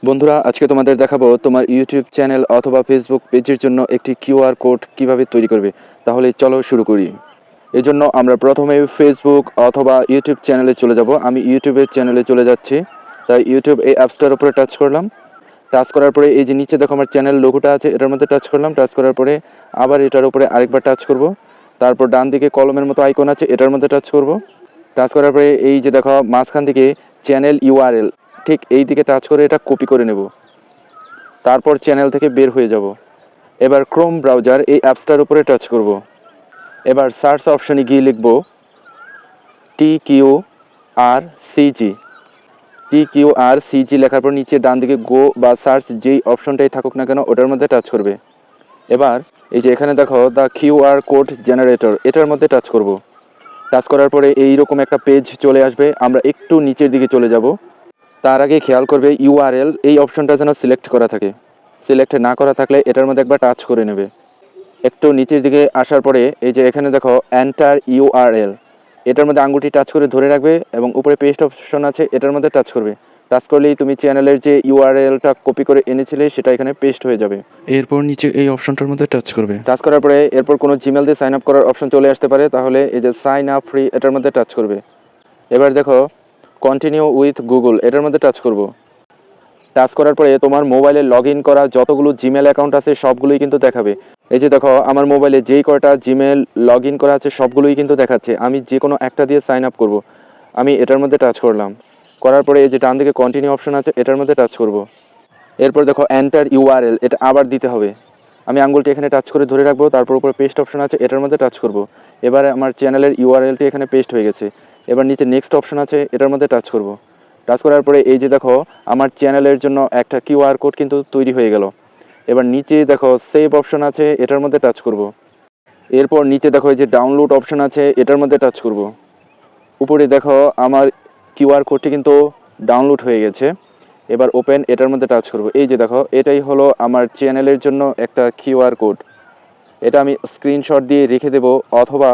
বন্ধুরা, আজকে তোমাদের দেখাবো তোমার ইউটিউব চ্যানেল অথবা ফেসবুক পেজের জন্য একটি কিউআর কোড কিভাবে তৈরি করবে। তাহলে চলো শুরু করি। এজন্য আমরা প্রথমে ফেসবুক অথবা ইউটিউব চ্যানেলে চলে যাব। আমি ইউটিউবের চ্যানেলে চলে যাচ্ছি। তাই ইউটিউব এই অ্যাপসটার উপরে টাচ করলাম। টাচ করার পরে এই যে নিচে দেখো আমার চ্যানেল লোগোটা আছে, এটার মধ্যে টাচ করলাম। টাচ করার পরে আবার এটার উপরে আরেকবার টাচ করব। তারপর ডান দিকে কলমের মতো আইকন আছে, এটার মধ্যে টাচ করব। টাচ করার পরে এই যে দেখো মাঝখান থেকে চ্যানেল ইউআরএল, ঠিক এই দিকে টাচ করে এটা কপি করে নেব। তারপর চ্যানেল থেকে বের হয়ে যাব। এবার ক্রোম ব্রাউজার এই অ্যাপসটার উপরে টাচ করব। এবার সার্চ অপশনে গিয়ে লিখব TQRCG। TQRCG লেখার পর নিচে ডান দিকে গো বা সার্চ যেই অপশনটাই থাকুক না কেন ওটার মধ্যে টাচ করবে। এবার এই যে এখানে দেখো দ্য কিউআর কোড জেনারেটর, এটার মধ্যে টাচ করব। টাচ করার পরে এইরকম একটা পেজ চলে আসবে। আমরা একটু নিচের দিকে চলে যাব। তার আগে খেয়াল করবে ইউআরএল এই অপশনটা যেন সিলেক্ট করা থাকে। সিলেক্ট না করা থাকলে এটার মধ্যে একবার টাচ করে নেবে। একটু নিচের দিকে আসার পরে এই যে এখানে দেখো এন্টার ইউআরএল, এটার মধ্যে আঙ্গুলটি টাচ করে ধরে রাখবে এবং উপরে পেস্ট অপশন আছে, এটার মধ্যে টাচ করবে। টাচ করলেই তুমি চ্যানেলের যে ইউআরএলটা কপি করে এনেছিলে সেটা এখানে পেস্ট হয়ে যাবে। এরপর নিচে এই অপশনটার মধ্যে টাচ করবে। টাচ করার পরে এরপর কোনো জিমেল দিয়ে সাইন আপ করার অপশন চলে আসতে পারে, তাহলে এই যে সাইন আপ ফ্রি এটার মধ্যে টাচ করবে। এবার দেখো কন্টিনিউ উইথ গুগল, এটার মধ্যে টাচ করব। টাচ করার পরে তোমার মোবাইলে লগ ইন করা যতগুলো জিমেল অ্যাকাউন্ট আছে সবগুলোই কিন্তু দেখাবে। এই যে দেখো আমার মোবাইলে যেই কয়টা জিমেল লগ ইন করা আছে সবগুলোই কিন্তু দেখাচ্ছে। আমি যে কোনো একটা দিয়ে সাইন আপ করব। আমি এটার মধ্যে টাচ করলাম। করার পরে এই যে ডান দিকে কন্টিনিউ অপশন আছে, এটার মধ্যে টাচ করব। এরপর দেখো এন্টার ইউআরএল, এটা আবার দিতে হবে। আমি আঙ্গুলটি এখানে টাচ করে ধরে রাখবো, তারপর উপরে পেস্ট অপশন আছে, এটার মধ্যে টাচ করব। এবারে আমার চ্যানেলের ইউআরএলটি এখানে পেস্ট হয়ে গেছে। এবার নিচে নেক্সট অপশন আছে, এটার মধ্যে টাচ করব। টাচ করার পরে এই যে দেখো আমার চ্যানেলের জন্য একটা কিউআর কোড কিন্তু তৈরি হয়ে গেল। এবার নিচে দেখো সেভ অপশন আছে, এটার মধ্যে টাচ করব। এরপর নিচে দেখো এই যে ডাউনলোড অপশন আছে, এটার মধ্যে টাচ করব। উপরে দেখো আমার কিউআর কোডটি কিন্তু ডাউনলোড হয়ে গেছে। এবার ওপেন, এটার মধ্যে টাচ করব। এই যে দেখো এটাই হলো আমার চ্যানেলের জন্য একটা কিউআর কোড। এটা আমি স্ক্রিনশট দিয়ে রেখে দেব, অথবা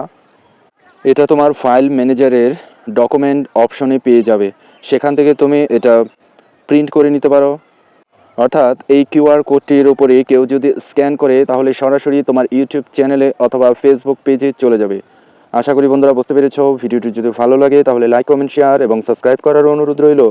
এটা তোমার ফাইল ম্যানেজারের ডকুমেন্ট অপশনে পেয়ে যাবে। সেখান থেকে তুমি এটা প্রিন্ট করে নিতে পারো। অর্থাৎ এই কিউআর কোডটির উপরে কেউ যদি স্ক্যান করে তাহলে সরাসরি তোমার ইউটিউব চ্যানেলে অথবা ফেসবুক পেজে চলে যাবে। আশা করি বন্ধুরা বুঝতে পেরেছো। ভিডিওটি যদি ভালো লাগে তাহলে লাইক, কমেন্ট, শেয়ার এবং সাবস্ক্রাইব করার অনুরোধ রইল।